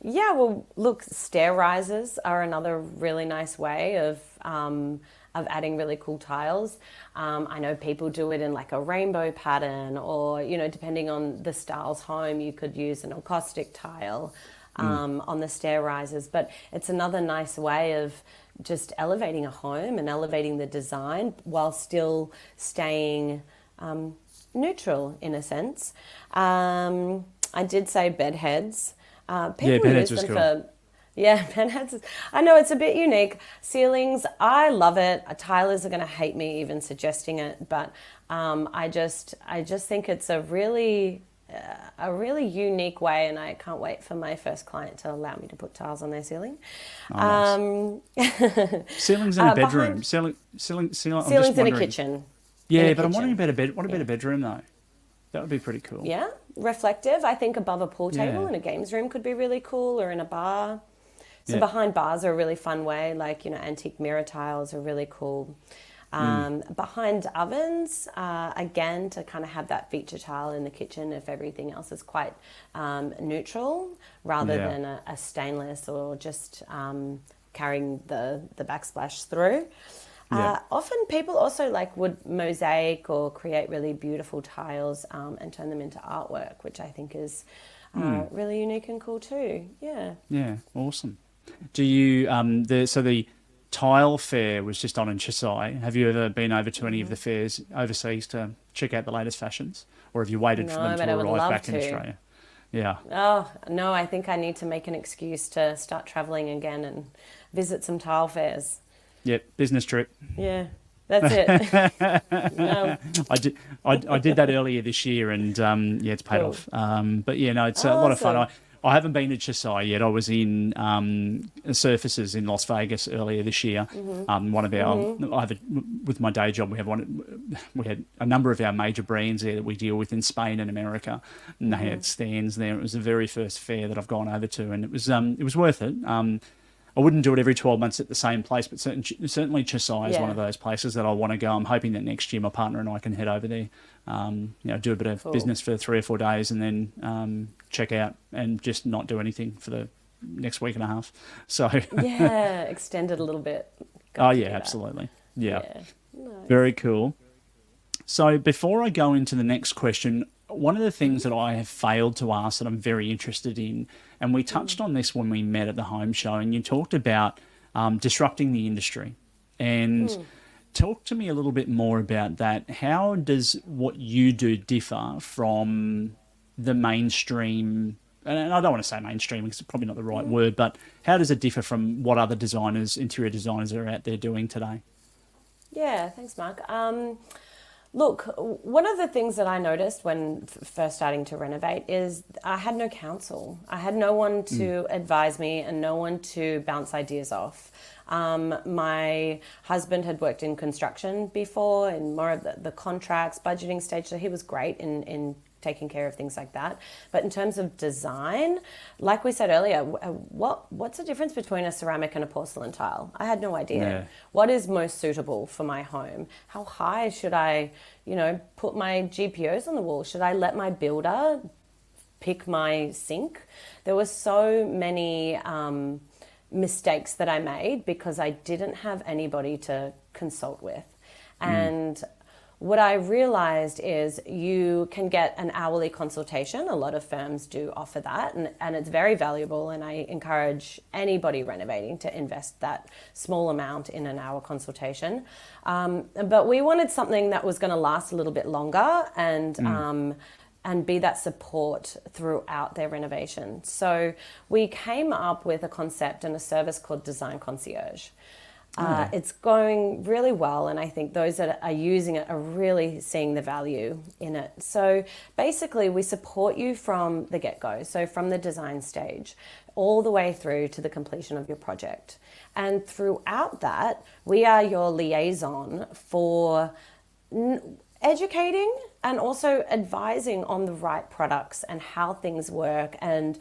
Yeah, well, look, stair risers are another really nice way of adding really cool tiles. I know people do it in like a rainbow pattern, or depending on the style's home, you could use an acoustic tile on the stair risers. But it's another nice way of just elevating a home and elevating the design while still staying neutral in a sense. I did say bed heads. People use them for... Yeah, bed heads. I know it's a bit unique. Ceilings, I love it. Tilers are going to hate me even suggesting it, but I just think it's a really unique way, and I can't wait for my first client to allow me to put tiles on their ceiling. Oh, nice. Ceilings in a bedroom. Ceilings in a kitchen. Yeah, but I'm wondering about a bedroom though? That would be pretty cool. Yeah, reflective. I think above a pool table in a games room could be really cool, or in a bar. So behind bars are a really fun way, like, antique mirror tiles are really cool. Behind ovens, again, to kind of have that feature tile in the kitchen if everything else is quite neutral, rather than a stainless or just carrying the backsplash through. Often people also would mosaic or create really beautiful tiles and turn them into artwork, which I think is really unique and cool too. Yeah. Yeah, awesome. Do you the tile fair was just on in Chisai. Have you ever been over to any of the fairs overseas to check out the latest fashions, or have you waited for them to arrive back in Australia? Yeah. Oh no, I think I need to make an excuse to start traveling again and visit some tile fairs. Yep, business trip. Yeah, that's it. No. I did that earlier this year, and it's paid off. But it's a lot of fun. I haven't been to Chisai yet. I was in Surfaces in Las Vegas earlier this year. One of our, with my day job, we had a number of our major brands there that we deal with in Spain and America, and they had stands there. It was the very first fair that I've gone over to, and it was worth it. I wouldn't do it every 12 months at the same place, but certainly Chisai is one of those places that I want to go. I'm hoping that next year my partner and I can head over there, do a bit of business for 3 or 4 days and then check out and just not do anything for the next week and a half. So yeah, extend it a little bit. Absolutely. Yeah. Nice. Very cool. So before I go into the next question, one of the things that I have failed to ask that I'm very interested in, and we touched on this when we met at the home show, and you talked about disrupting the industry. And talk to me a little bit more about that. How does what you do differ from the mainstream? And I don't want to say mainstream because it's probably not the right word, but how does it differ from what other designers, interior designers are out there doing today? Yeah, thanks, Mark. Look, one of the things that I noticed when first starting to renovate is I had no counsel. I had no one to advise me and no one to bounce ideas off. My husband had worked in construction before, in more of the contracts, budgeting stage, so he was great in taking care of things like that. But in terms of design, like we said earlier, what's the difference between a ceramic and a porcelain tile? I had no idea. Yeah. What is most suitable for my home? How high should I, put my GPOs on the wall? Should I let my builder pick my sink? There were so many mistakes that I made because I didn't have anybody to consult with. And what I realized is you can get an hourly consultation. A lot of firms do offer that, and it's very valuable, and I encourage anybody renovating to invest that small amount in an hour consultation. But we wanted something that was going to last a little bit longer and be that support throughout their renovation. So we came up with a concept and a service called Design Concierge. It's going really well, and I think those that are using it are really seeing the value in it. So basically, we support you from the get-go, so from the design stage all the way through to the completion of your project. And throughout that, we are your liaison for educating and also advising on the right products and how things work, and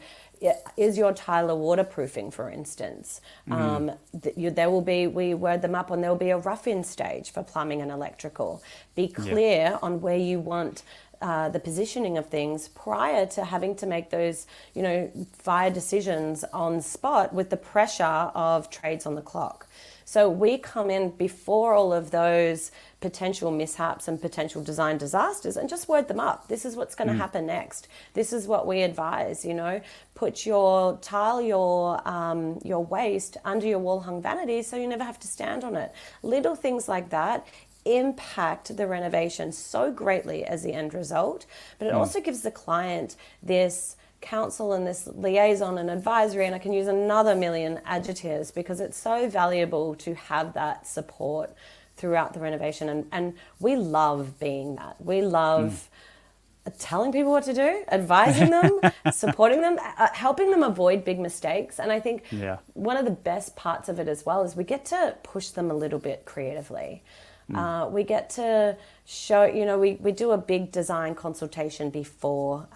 is your tile waterproofing, for instance? There will be, we word them up, and there will be a rough-in stage for plumbing and electrical. Be clear on where you want the positioning of things prior to having to make those, fire decisions on spot with the pressure of trades on the clock. So we come in before all of those potential mishaps and potential design disasters and just word them up. This is what's going to happen next. This is what we advise, put your tile, your waste under your wall hung vanity so you never have to stand on it. Little things like that impact the renovation so greatly as the end result, but it also gives the client this counsel and this liaison and advisory, and I can use another million adjectives because it's so valuable to have that support throughout the renovation, and we love being that. We love telling people what to do, advising them, supporting them, helping them avoid big mistakes. And I think one of the best parts of it as well is we get to push them a little bit creatively. We get to show, we do a big design consultation before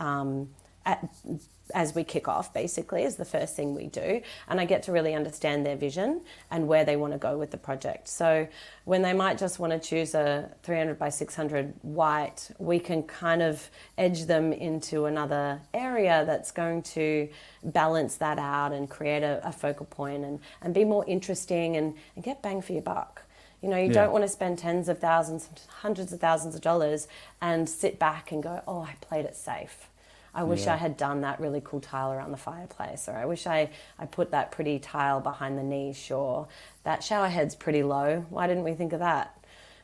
as we kick off, basically, is the first thing we do. And I get to really understand their vision and where they want to go with the project. So when they might just want to choose a 300 by 600 white, we can kind of edge them into another area that's going to balance that out and create a focal point and be more interesting and get bang for your buck. You don't want to spend tens of thousands, hundreds of thousands of dollars and sit back and go, oh, I played it safe. I wish I had done that really cool tile around the fireplace, or I wish I put that pretty tile behind the niche, or that shower head's pretty low. Why didn't we think of that?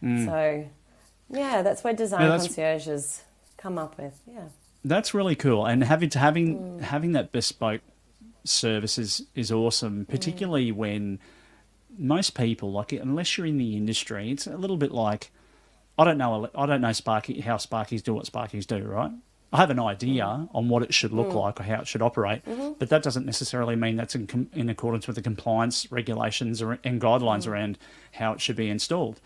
So, that's where Design Concierge has come up with. Yeah, that's really cool. And having that bespoke service is awesome, particularly when most people, like, unless you're in the industry, it's a little bit like, I don't know Sparky, how Sparkies do what Sparkies do, right? I have an idea on what it should look like or how it should operate, but that doesn't necessarily mean that's in accordance with the compliance regulations and guidelines around how it should be installed.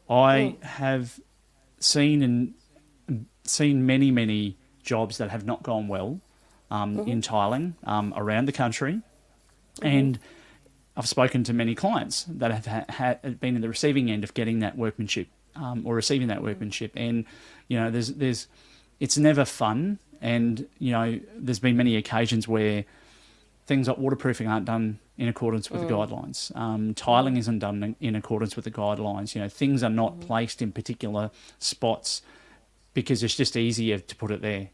I have seen many jobs that have not gone well in tiling around the country, and I've spoken to many clients that have had been in the receiving end of getting that workmanship or receiving that workmanship, and there's it's never fun, and there's been many occasions where things like waterproofing aren't done in accordance with the guidelines. Tiling isn't done in accordance with the guidelines. Things are not placed in particular spots because it's just easier to put it there.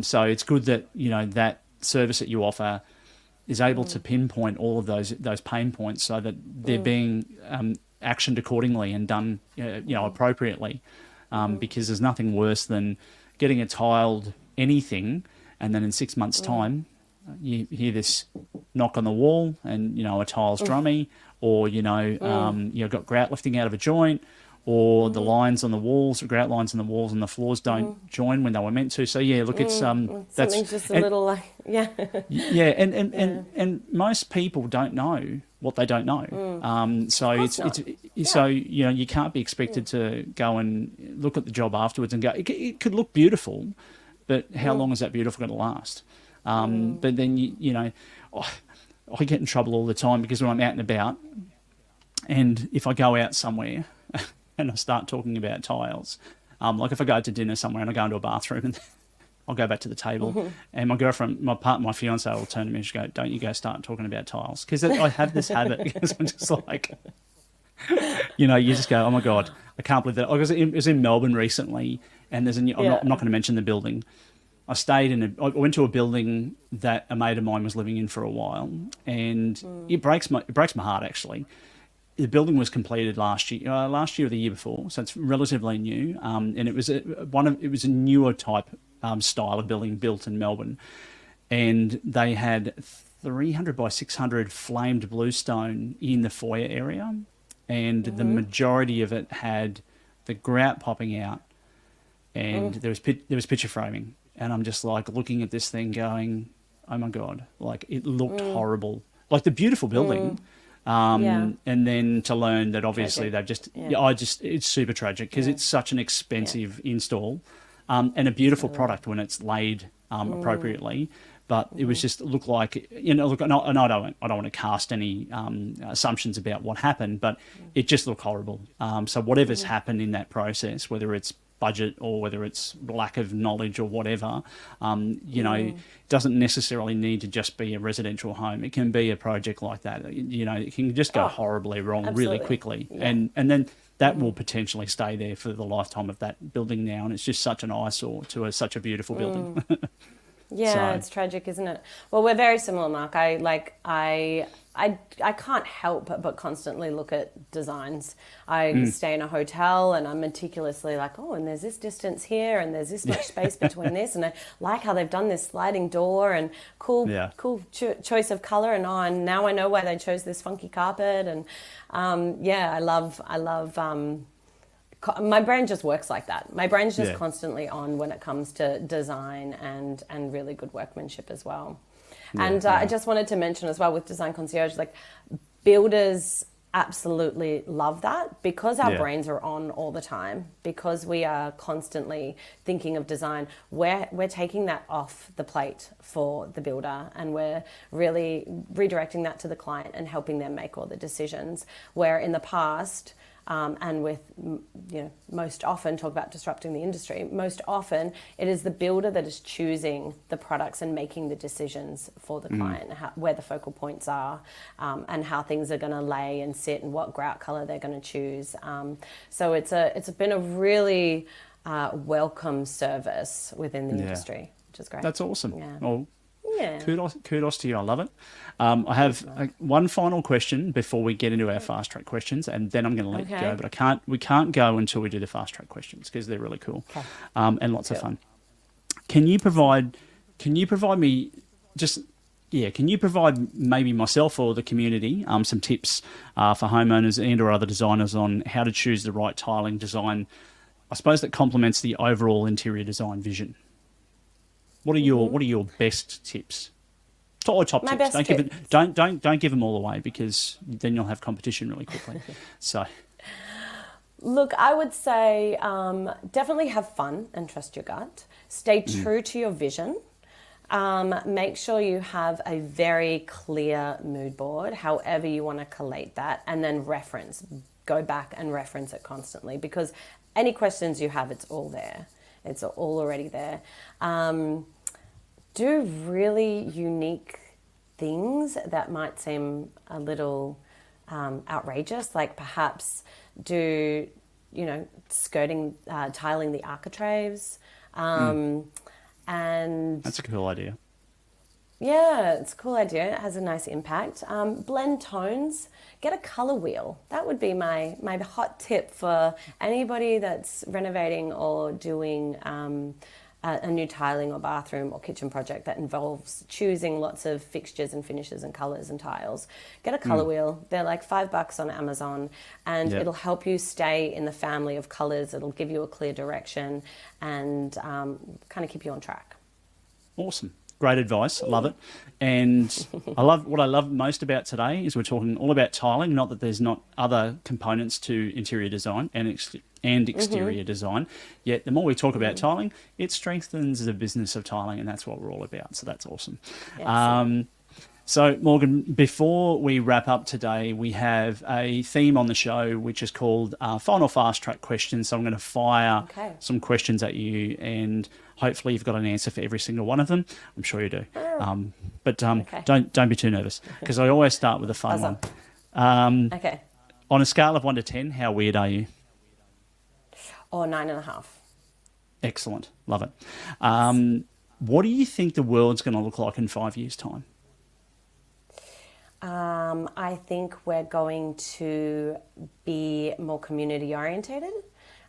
So it's good that that service that you offer is able to pinpoint all of those pain points so that they're being actioned accordingly and done appropriately. Because there's nothing worse than getting a tiled anything and then in 6 months' time you hear this knock on the wall and a tile's drummy, or you've got grout lifting out of a joint, or the lines on the walls, or grout lines on the walls and the floors don't join when they were meant to. So look, it's that's something's just a little and most people don't know what they don't know. So you can't be expected to go and look at the job afterwards and go, it could look beautiful, but how long is that beautiful going to last? But then I get in trouble all the time because when I'm out and about, and if I go out somewhere and I start talking about tiles, like if I go to dinner somewhere and I go into a bathroom and I'll go back to the table, and my girlfriend, my fiance will turn to me and she'll go, "Don't you go start talking about tiles," because I have this habit because I'm just like, you just go, "Oh my God, I can't believe that." I was in Melbourne recently, and there's I'm not going to mention the building. I went to a building that a mate of mine was living in for a while, and it breaks my heart actually. The building was completed last year or the year before, so it's relatively new. And it was a newer type style of building built in Melbourne, and they had 300 by 600 flamed bluestone in the foyer area, and the majority of it had the grout popping out, and there was picture framing, and I'm just like looking at this thing going, oh my God, like it looked horrible, like the beautiful building. And then to learn that obviously it's super tragic because it's such an expensive install, and a beautiful product when it's laid appropriately. But it was just looked like, look, and I don't want to cast any assumptions about what happened, but it just looked horrible. So whatever's happened in that process, whether it's budget or whether it's lack of knowledge or whatever, doesn't necessarily need to just be a residential home. It can be a project like that. It can just go horribly wrong really quickly, and then that will potentially stay there for the lifetime of that building now, and it's just such an eyesore to such a beautiful building. It's tragic, isn't it? Well, we're very similar, Mark. I can't help but constantly look at designs. I stay in a hotel and I'm meticulously like, oh, and there's this distance here and there's this much space between this, and I like how they've done this sliding door and cool choice of color, and now I know why they chose this funky carpet, and I love my brain just works like that. My brain's just constantly on when it comes to design and really good workmanship as well. I just wanted to mention as well with Design Concierge, like builders absolutely love that because our brains are on all the time, because we are constantly thinking of design. We're taking that off the plate for the builder, and we're really redirecting that to the client and helping them make all the decisions. Where in the past, and with, most often, talk about disrupting the industry, most often it is the builder that is choosing the products and making the decisions for the client, where the focal points are, and how things are going to lay and sit and what grout color they're going to choose. So it's been a really welcome service within the industry, which is great. That's awesome. Yeah. Well, kudos to you. I love it. I have one final question before we get into our fast track questions, and then I'm going to let you go. But we can't go until we do the fast track questions because they're really cool, and lots of fun. Can you provide me Can you provide maybe myself or the community some tips for homeowners and or other designers on how to choose the right tiling design, I suppose, that complements the overall interior design vision? What are your best tips? Or top My tips. best Don't give it. tips. Don't give them all away, because then you'll have competition really quickly. So Look, I would say definitely have fun and trust your gut. Stay true to your vision. Make sure you have a very clear mood board, however you want to collate that, and then reference. Go back and reference it constantly, because any questions you have, it's all there. It's all already there. Do really unique things that might seem a little outrageous, like perhaps do, skirting, tiling the architraves. And that's a cool idea. yeah, it's a cool idea. It has a nice impact. Blend tones. Get a color wheel. That would be my hot tip for anybody that's renovating or doing a new tiling or bathroom or kitchen project that involves choosing lots of fixtures and finishes and colors and tiles. Get a color wheel. They're like $5 on Amazon, and it'll help you stay in the family of colors. It'll give you a clear direction and kind of keep you on track. Awesome. Great advice. I love it. And what I love most about today is we're talking all about tiling, not that there's not other components to interior design and exterior design. Yet the more we talk about tiling, it strengthens the business of tiling, and that's what we're all about. So that's awesome. So, Morgan, before we wrap up today, we have a theme on the show which is called Final Fast Track Questions. So I'm going to fire some questions at you, and hopefully you've got an answer for every single one of them. I'm sure you do. But don't be too nervous, because I always start with a fun one. On a scale of 1 to 10, how weird are you? Or 9.5. Excellent. Love it. What do you think the world's going to look like in 5 years' time? I think we're going to be more community orientated.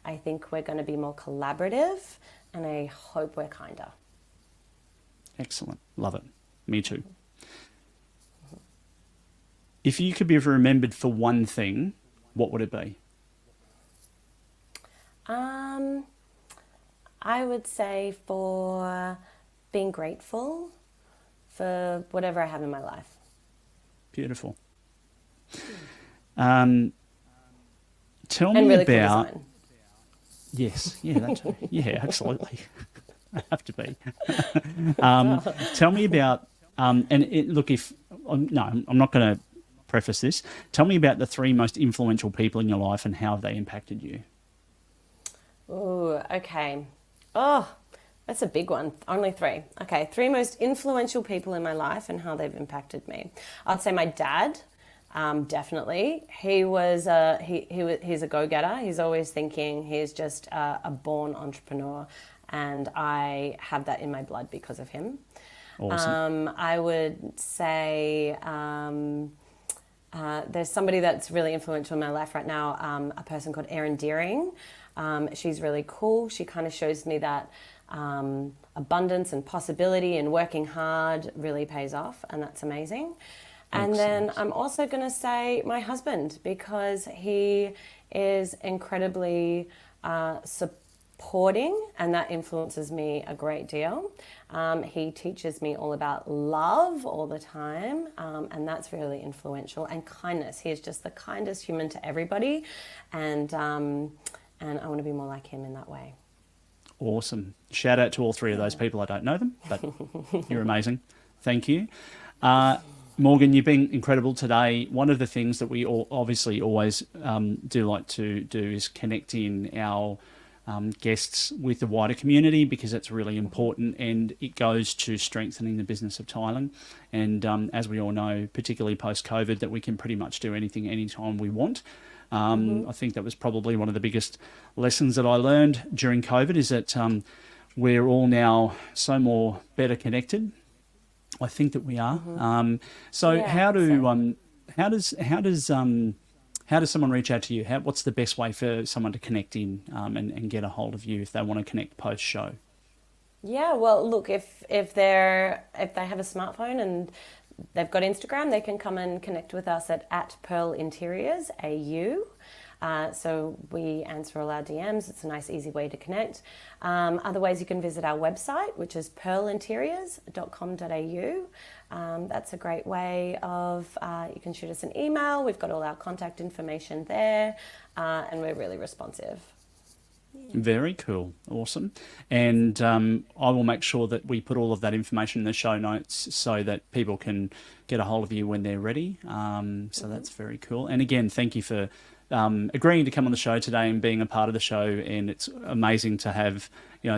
I think we're going to be more collaborative, and I hope we're kinder. Excellent. Love it. Me too. If you could be remembered for one thing, what would it be? I would say for being grateful for whatever I have in my life. Beautiful. Tell me really about... Cool design. Yes, yeah, absolutely. I have to be. Tell me about, look, I'm not going to preface this. Tell me about the 3 most influential people in your life and how have they impacted you. Ooh, okay. Oh, that's a big one. Only 3. Okay, 3 most influential people in my life and how they've impacted me. I'd say my dad, definitely. He was he's a go-getter. He's always thinking. He's just a born entrepreneur, and I have that in my blood because of him. Awesome. I would say there's somebody that's really influential in my life right now, a person called Erin Deering. She's really cool. She kind of shows me that abundance and possibility and working hard really pays off, and that's amazing. And then I'm also going to say my husband, because he is incredibly supporting, and that influences me a great deal. He teaches me all about love all the time, and that's really influential. And kindness. He is just the kindest human to everybody, and I want to be more like him in that way. Awesome. Shout out to all 3 of those people. I don't know them, but you're amazing. Thank you. Morgan, you've been incredible today. One of the things that we obviously always do like to do is connect in our guests with the wider community, because it's really important, and it goes to strengthening the business of tiling. And as we all know, particularly post-COVID, that we can pretty much do anything anytime we want. I think that was probably one of the biggest lessons that I learned during COVID, is that we're all now so more better connected. I think that we are. How does someone reach out to you? What's the best way for someone to connect in and get a hold of you if they want to connect post show? Yeah, well, look, if they have a smartphone and they've got Instagram, they can come and connect with us at Pearl Interiors AU. So we answer all our DMs. It's a nice, easy way to connect. Otherwise, you can visit our website, which is pearlinteriors.com.au. That's a great way of, you can shoot us an email. We've got all our contact information there, and we're really responsive. Very cool. Awesome. And I will make sure that we put all of that information in the show notes so that people can get a hold of you when they're ready. So that's very cool. And again, thank you for agreeing to come on the show today and being a part of the show. And it's amazing to have,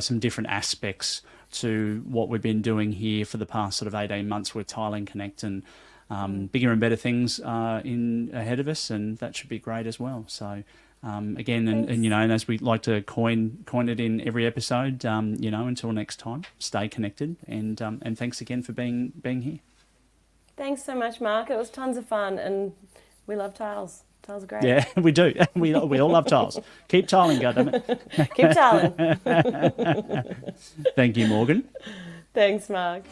some different aspects to what we've been doing here for the past sort of 18 months with Tiling Connect, and bigger and better things in ahead of us, and that should be great as well. So again, and as we like to coin it in every episode, until next time, stay connected, and thanks again for being here. Thanks so much, Mark. It was tons of fun, and we love tiles. Tiles are great. Yeah, we do. We all love tiles. Keep tiling, goddammit. Keep tiling. Thank you, Morgan. Thanks, Mark.